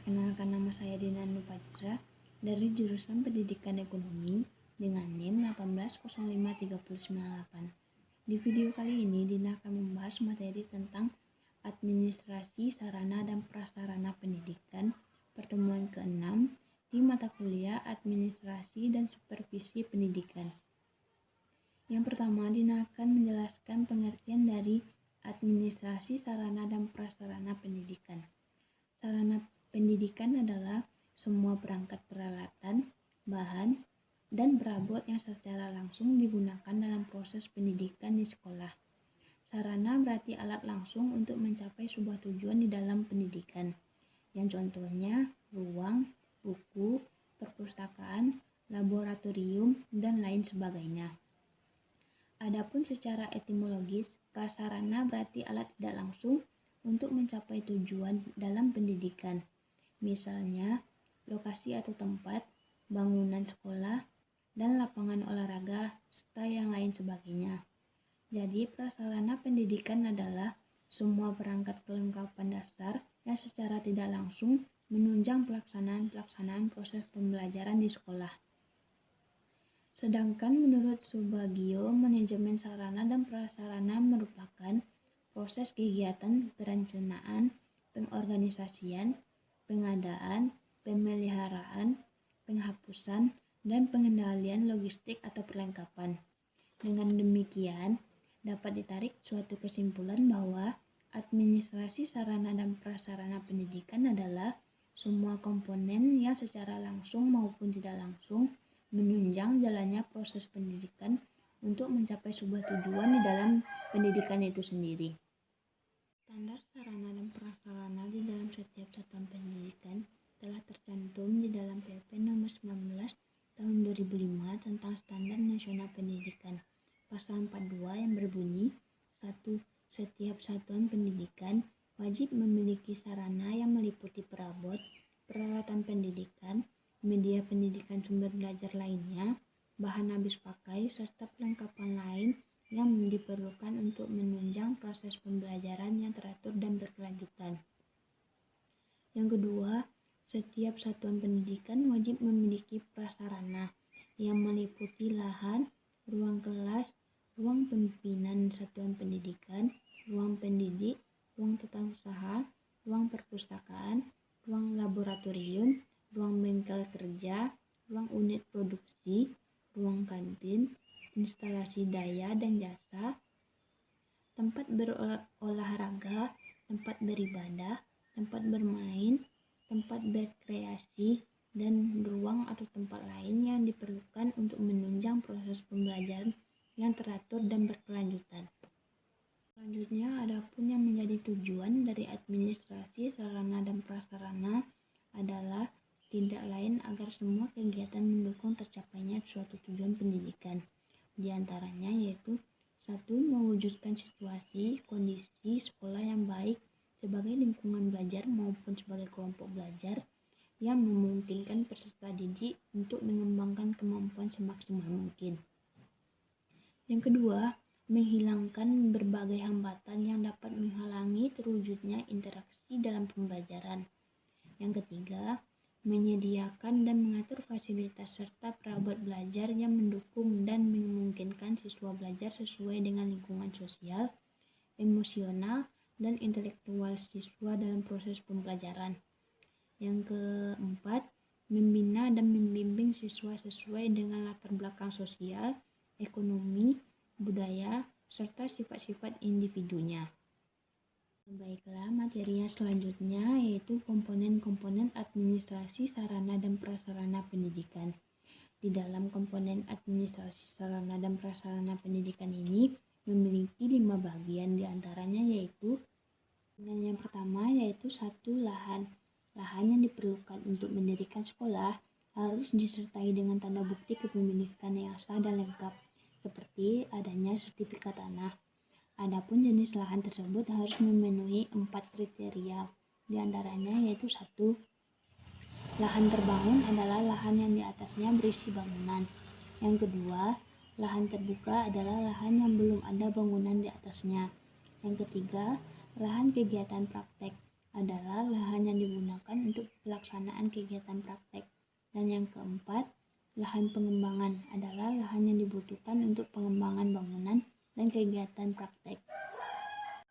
Perkenalkan, nama saya Dina Nupatra dari jurusan Pendidikan Ekonomi dengan NIM 1805398. Di video kali ini Dina akan membahas materi tentang administrasi sarana dan prasarana pendidikan pertemuan ke-6 di mata kuliah Administrasi dan Supervisi Pendidikan. Yang pertama, Dina akan menjelaskan pengertian dari administrasi sarana dan prasarana pendidikan. Sarana pendidikan adalah semua perangkat peralatan, bahan, dan perabot yang secara langsung digunakan dalam proses pendidikan di sekolah. Sarana berarti alat langsung untuk mencapai sebuah tujuan di dalam pendidikan, yang contohnya ruang, buku, perpustakaan, laboratorium, dan lain sebagainya. Adapun secara etimologis, prasarana berarti alat tidak langsung untuk mencapai tujuan dalam pendidikan. Misalnya, lokasi atau tempat, bangunan sekolah, dan lapangan olahraga, serta yang lain sebagainya. Jadi, prasarana pendidikan adalah semua perangkat kelengkapan dasar yang secara tidak langsung menunjang pelaksanaan proses pembelajaran di sekolah. Sedangkan menurut Subagio, manajemen sarana dan prasarana merupakan proses kegiatan perencanaan, pengorganisasian, pengadaan, pemeliharaan, penghapusan, dan pengendalian logistik atau perlengkapan. Dengan demikian, dapat ditarik suatu kesimpulan bahwa administrasi sarana dan prasarana pendidikan adalah semua komponen yang secara langsung maupun tidak langsung menunjang jalannya proses pendidikan untuk mencapai sebuah tujuan di dalam pendidikan itu sendiri. Standar sarana dan prasarana di dalam setiap satuan pendidikan telah tercantum di dalam PP nomor 19 tahun 2005 tentang Standar Nasional Pendidikan. Pasal 42 yang berbunyi, 1. Setiap satuan pendidikan wajib memiliki sarana yang meliputi perabot, peralatan pendidikan, media pendidikan sumber belajar lainnya, bahan habis pakai, serta perlengkapan lain yang diperlukan untuk menunjang proses pembelajaran yang teratur dan berkelanjutan. Yang kedua, setiap satuan pendidikan wajib memiliki prasarana yang meliputi lahan, ruang kelas, ruang pimpinan satuan pendidikan, ruang pendidik, ruang tata usaha, ruang perpustakaan, ruang laboratorium, ruang bengkel kerja, ruang unit produksi, ruang kantin, instalasi daya dan jasa, tempat berolahraga, tempat beribadah, tempat bermain, tempat berkreasi, dan ruang atau tempat lain yang diperlukan untuk menunjang proses pembelajaran yang teratur dan berkelanjutan. Selanjutnya, adapun yang menjadi tujuan dari administrasi sarana dan prasarana adalah tidak lain agar semua kegiatan mendukung tercapainya suatu tujuan pendidikan. Di antaranya yaitu 1. Mewujudkan situasi, kondisi sekolah yang baik sebagai lingkungan belajar maupun sebagai kelompok belajar yang memungkinkan peserta didik untuk mengembangkan kemampuan semaksimal mungkin. Yang kedua, menghilangkan berbagai hambatan yang dapat menghalangi terwujudnya interaksi dalam pembelajaran. Yang ketiga, menyediakan dan mengatur fasilitas serta perabot belajar yang mendukung dan memungkinkan siswa belajar sesuai dengan lingkungan sosial, emosional, dan intelektual siswa dalam proses pembelajaran. Yang keempat, membina dan membimbing siswa sesuai dengan latar belakang sosial, ekonomi, budaya, serta sifat-sifat individunya. Baiklah, materinya selanjutnya yaitu komponen-komponen administrasi sarana dan prasarana pendidikan. Di dalam komponen administrasi sarana dan prasarana pendidikan ini memiliki 5 bagian, diantaranya yaitu yang pertama yaitu 1. Lahan. Lahan yang diperlukan untuk mendirikan sekolah harus disertai dengan tanda bukti kepemilikan yang sah dan lengkap, seperti adanya sertifikat tanah. Adapun jenis lahan tersebut harus memenuhi 4 kriteria, diantaranya yaitu 1. Lahan terbangun adalah lahan yang di atasnya berisi bangunan. Yang kedua, lahan terbuka adalah lahan yang belum ada bangunan di atasnya. Yang ketiga, lahan kegiatan praktek. adalah lahan yang digunakan untuk pelaksanaan kegiatan praktek. Dan yang keempat, lahan pengembangan adalah lahan yang dibutuhkan untuk pengembangan bangunan dan kegiatan praktek.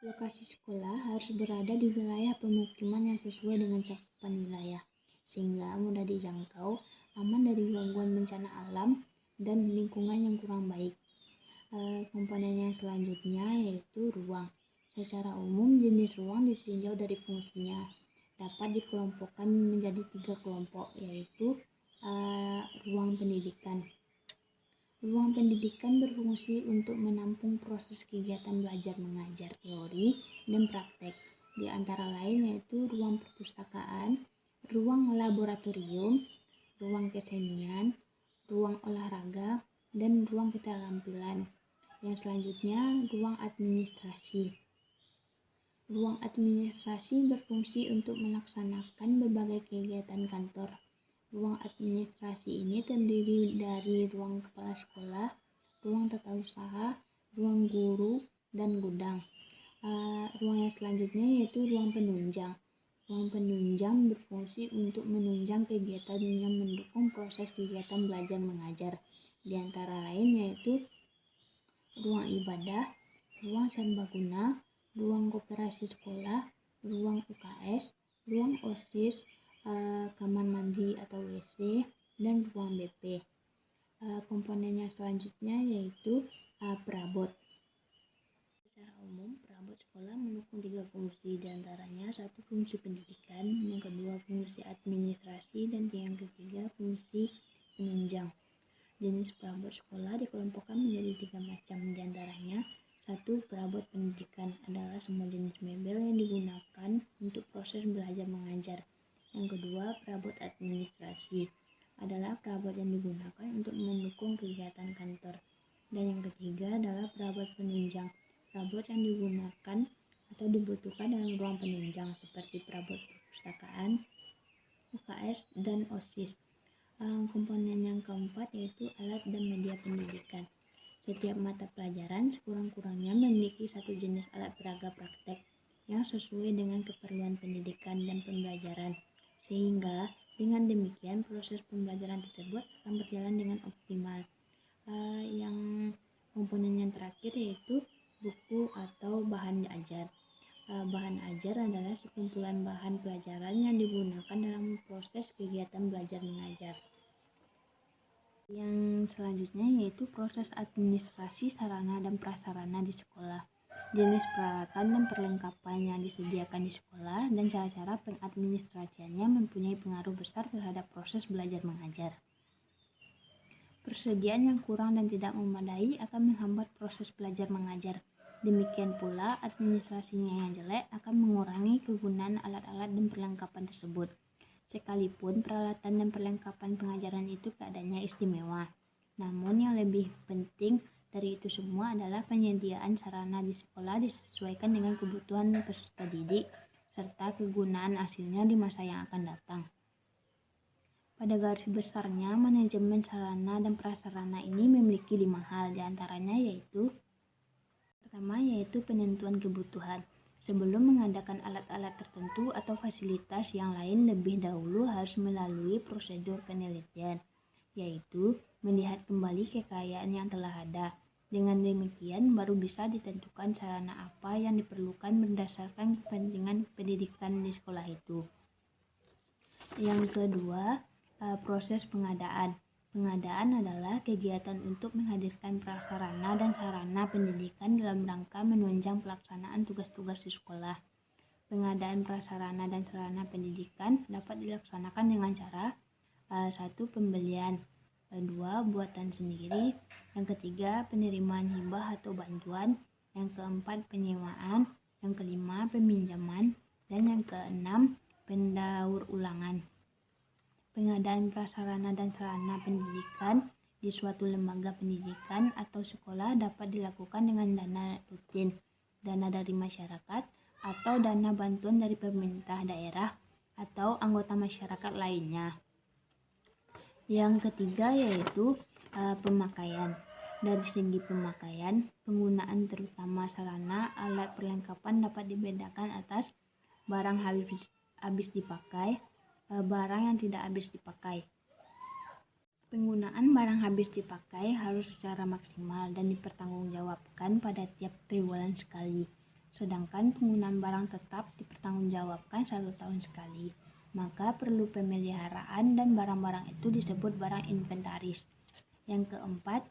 Lokasi sekolah harus berada di wilayah pemukiman yang sesuai dengan cakupan wilayah, sehingga mudah dijangkau, aman dari gangguan bencana alam, dan lingkungan yang kurang baik. Komponen yang selanjutnya yaitu ruang. Secara umum, jenis ruang ditinjau dari fungsinya. Dapat dikelompokkan menjadi 3 kelompok, yaitu ruang pendidikan. Ruang pendidikan berfungsi untuk menampung proses kegiatan belajar mengajar teori dan praktek, di antara lain yaitu ruang perpustakaan, ruang laboratorium, ruang kesenian, ruang olahraga, dan ruang keterampilan. Yang selanjutnya, ruang administrasi. Ruang administrasi berfungsi untuk melaksanakan berbagai kegiatan kantor. Ruang administrasi ini terdiri dari ruang kepala sekolah, ruang tata usaha, ruang guru, dan gudang. Ruang yang selanjutnya yaitu ruang penunjang. Ruang penunjang berfungsi untuk menunjang kegiatan yang mendukung proses kegiatan belajar mengajar. Di antara lain yaitu ruang ibadah, ruang serbaguna, ruang koperasi sekolah, ruang UKS, ruang OSIS, kamar mandi atau WC, dan ruang BP. Komponennya selanjutnya yaitu perabot. Secara umum, perabot sekolah mendukung 3 fungsi, diantaranya 1 fungsi pendidikan, yang kedua fungsi administrasi, dan yang ketiga fungsi penunjang. Jenis perabot sekolah dikelompokkan menjadi 3 macam, diantaranya 1. Perabot pendidikan adalah semua jenis mebel yang digunakan untuk proses belajar mengajar. Yang kedua, perabot administrasi adalah perabot yang digunakan untuk mendukung kegiatan kantor. Dan yang ketiga adalah perabot penunjang, perabot yang digunakan atau dibutuhkan dalam ruang penunjang seperti perabot perpustakaan, UKS, dan OSIS. Komponen yang keempat yaitu alat dan media pendidikan. Setiap mata pelajaran sekurang-kurangnya memiliki 1 jenis alat peraga praktek yang sesuai dengan keperluan pendidikan dan pembelajaran, sehingga dengan demikian proses pembelajaran tersebut akan berjalan dengan optimal. Yang komponen yang terakhir yaitu buku atau bahan ajar. Bahan ajar adalah sekumpulan bahan pelajaran yang digunakan dalam proses kegiatan belajar mengajar. Yang selanjutnya yaitu proses administrasi sarana dan prasarana di sekolah. Jenis peralatan dan perlengkapan yang disediakan di sekolah dan cara-cara pengadministrasiannya mempunyai pengaruh besar terhadap proses belajar mengajar. Persediaan yang kurang dan tidak memadai akan menghambat proses belajar mengajar. Demikian pula, administrasinya yang jelek akan mengurangi kegunaan alat-alat dan perlengkapan tersebut. Sekalipun peralatan dan perlengkapan pengajaran itu keadaannya istimewa, namun yang lebih penting dari itu semua adalah penyediaan sarana di sekolah disesuaikan dengan kebutuhan peserta didik serta kegunaan hasilnya di masa yang akan datang. Pada garis besarnya, manajemen sarana dan prasarana ini memiliki 5 hal, diantaranya yaitu pertama yaitu penentuan kebutuhan. Sebelum mengadakan alat-alat tertentu atau fasilitas yang lain lebih dahulu harus melalui prosedur penelitian, yaitu melihat kembali kekayaan yang telah ada. Dengan demikian baru bisa ditentukan sarana apa yang diperlukan berdasarkan kepentingan pendidikan di sekolah itu. Yang kedua, proses pengadaan. Pengadaan adalah kegiatan untuk menghadirkan prasarana dan sarana pendidikan dalam rangka menunjang pelaksanaan tugas-tugas di sekolah. Pengadaan prasarana dan sarana pendidikan dapat dilaksanakan dengan cara 1. Pembelian, 2. Buatan sendiri, yang ketiga penerimaan hibah atau bantuan, yang keempat penyewaan, yang kelima peminjaman, dan yang keenam pendaur ulangan. Pengadaan prasarana dan sarana pendidikan di suatu lembaga pendidikan atau sekolah dapat dilakukan dengan dana rutin, dana dari masyarakat, atau dana bantuan dari pemerintah daerah atau anggota masyarakat lainnya. Yang ketiga yaitu pemakaian. Dari segi pemakaian, penggunaan terutama sarana, alat perlengkapan dapat dibedakan atas barang habis dipakai, barang yang tidak habis dipakai. Penggunaan barang habis dipakai harus secara maksimal dan dipertanggungjawabkan pada tiap triwulan sekali. Sedangkan penggunaan barang tetap dipertanggungjawabkan 1 tahun sekali. Maka perlu pemeliharaan dan barang-barang itu disebut barang inventaris. Yang keempat,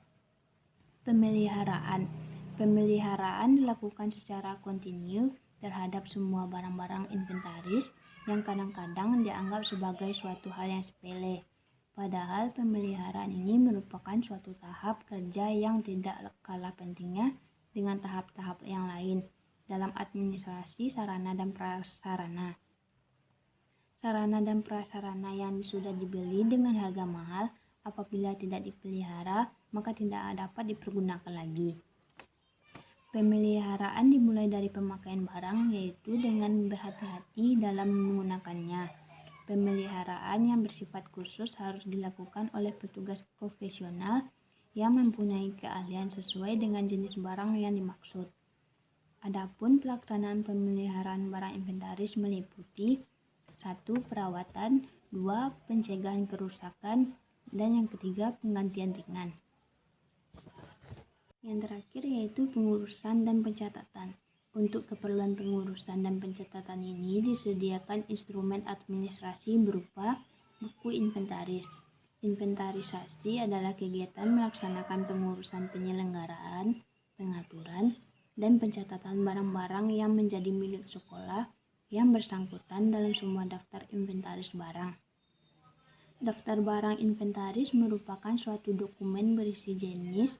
pemeliharaan. Pemeliharaan dilakukan secara kontinu terhadap semua barang-barang inventaris yang kadang-kadang dianggap sebagai suatu hal yang sepele. Padahal pemeliharaan ini merupakan suatu tahap kerja yang tidak kalah pentingnya dengan tahap-tahap yang lain dalam administrasi sarana dan prasarana. Sarana dan prasarana yang sudah dibeli dengan harga mahal, apabila tidak dipelihara, maka tidak dapat dipergunakan lagi. Pemeliharaan dimulai dari pemakaian barang, yaitu dengan berhati-hati dalam menggunakannya. Pemeliharaan yang bersifat khusus harus dilakukan oleh petugas profesional yang mempunyai keahlian sesuai dengan jenis barang yang dimaksud. Adapun pelaksanaan pemeliharaan barang inventaris meliputi 1. Perawatan, 2. Pencegahan kerusakan, dan yang ketiga penggantian ringan. Yang terakhir yaitu pengurusan dan pencatatan. Untuk keperluan pengurusan dan pencatatan ini disediakan instrumen administrasi berupa buku inventaris. Inventarisasi adalah kegiatan melaksanakan pengurusan penyelenggaraan, pengaturan, dan pencatatan barang-barang yang menjadi milik sekolah yang bersangkutan dalam semua daftar inventaris barang. Daftar barang inventaris merupakan suatu dokumen berisi jenis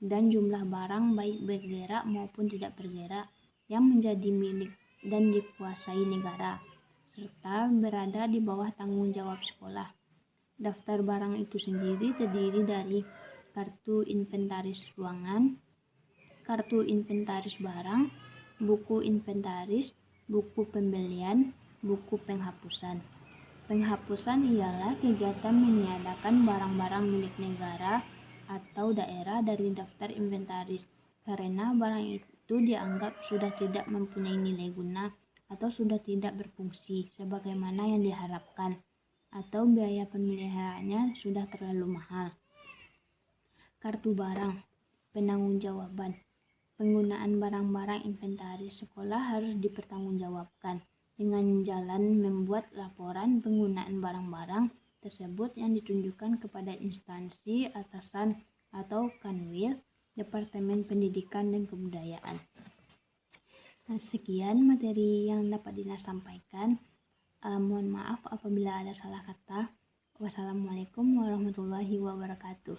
dan jumlah barang baik bergerak maupun tidak bergerak yang menjadi milik dan dikuasai negara, serta berada di bawah tanggung jawab sekolah. Daftar barang itu sendiri terdiri dari kartu inventaris ruangan, kartu inventaris barang, buku inventaris, buku pembelian, buku penghapusan. Penghapusan ialah kegiatan meniadakan barang-barang milik negara atau daerah dari daftar inventaris karena barang itu dianggap sudah tidak mempunyai nilai guna atau sudah tidak berfungsi sebagaimana yang diharapkan atau biaya pemeliharaannya sudah terlalu mahal. Kartu barang, penanggung-jawaban. Penggunaan barang-barang inventaris sekolah harus dipertanggungjawabkan dengan jalan membuat laporan penggunaan barang-barang tersebut yang ditunjukkan kepada instansi atasan atau Kanwil, Departemen Pendidikan dan Kebudayaan. Nah, sekian materi yang dapat Dina sampaikan. Mohon maaf apabila ada salah kata. Wassalamualaikum warahmatullahi wabarakatuh.